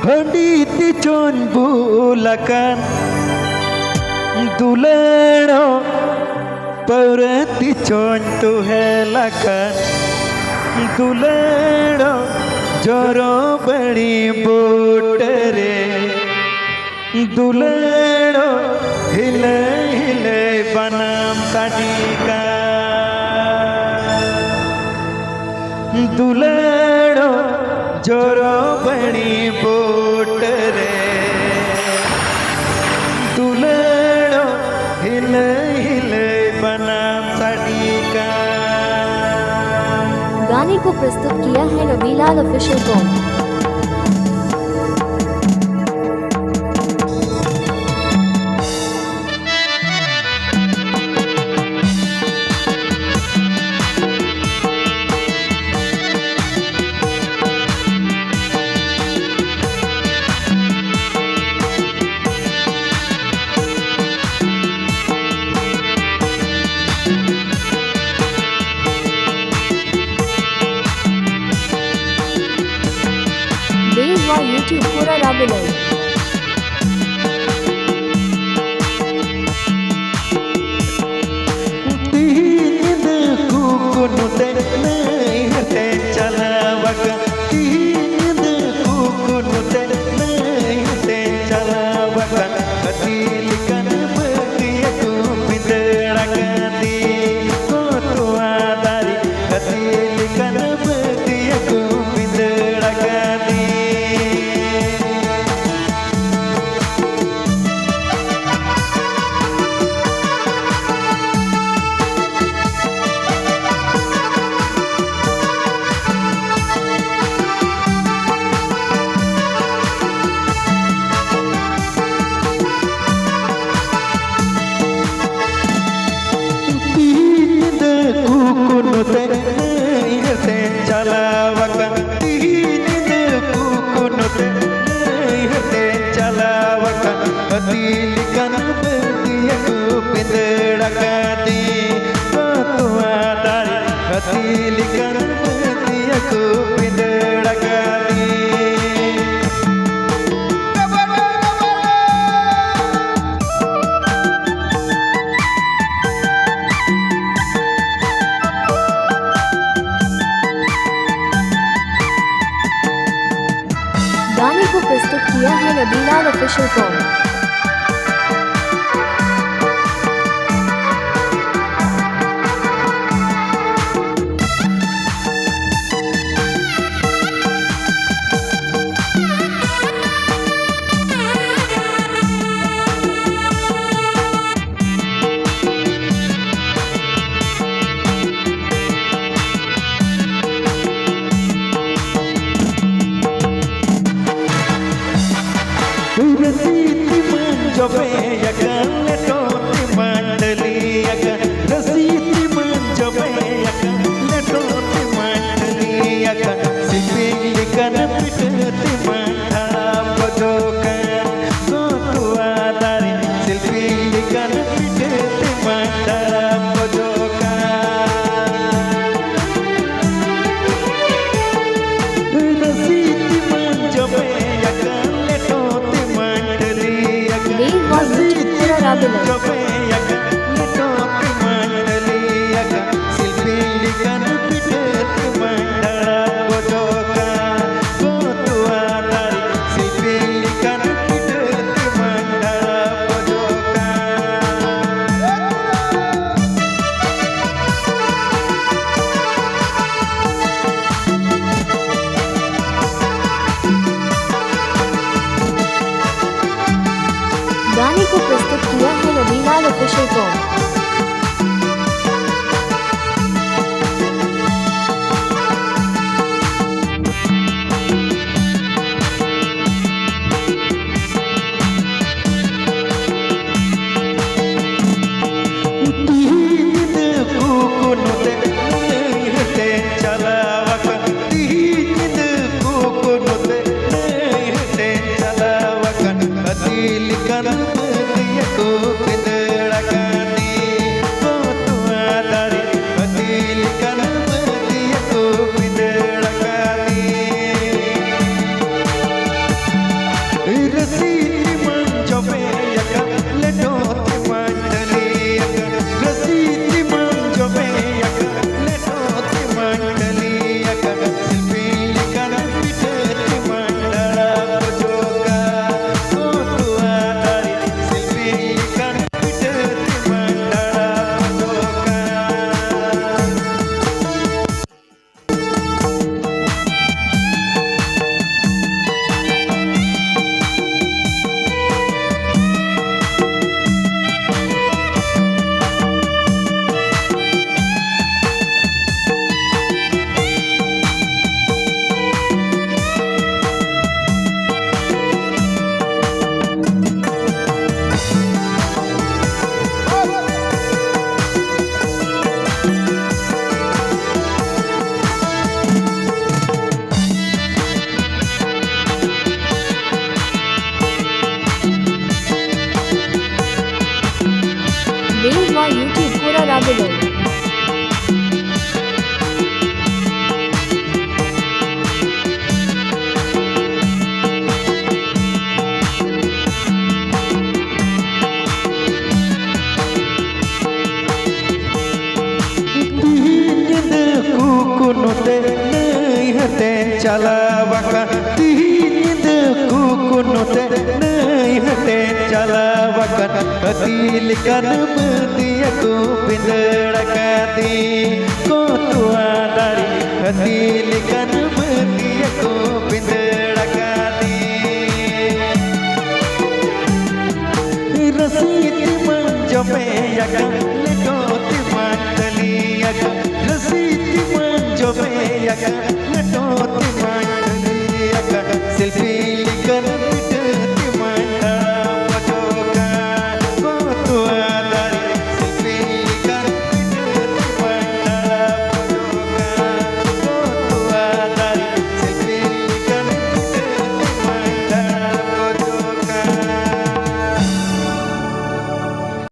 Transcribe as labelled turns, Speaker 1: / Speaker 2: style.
Speaker 1: Handi ti chon bulakan dulero परती चोन तू है लखन दुलेड़ो जोरो बड़ी बोट रे दुलेड़ो हिले हिले बनम तनिका दुलेड़ो जोरो बड़ी बोट रे दुलेड़ो हिले हिले
Speaker 2: गाने को प्रस्तुत किया है रविलाल ऑफिशियल कॉम। YouTube पूरा राबिलाई
Speaker 1: तीन कुकुनुते नहीं हटे चला वका तीन कुकुनुते नहीं हटे चला वका कतील कन बगिया को बिदड़ा कदी को तुआ दारी कतील कन बगिया को बिदड़ा कदी
Speaker 2: गाने को प्रस्तुत किया है रविलाल ऑफिशियल कॉम।
Speaker 1: रसीती मंजोबे यकन लेटोती मंडली यकन रसीती मंजोबे यकन लेटोती मंडली यकन सिपिंग लिकन पिटती मंडला बजोकन गोतुआ दारी सिपिंग लिकन पिटती मंडला बजोकन रसीती मंजोबे
Speaker 2: गाने को प्रस्तुत किया है Ravilal official com.
Speaker 1: Hati lekan mati aku pindarakati Kotua dari hati lekan mati aku pindarakati Rasiti manjope yakan lekoti mandali yakan Rasiti manjope yakan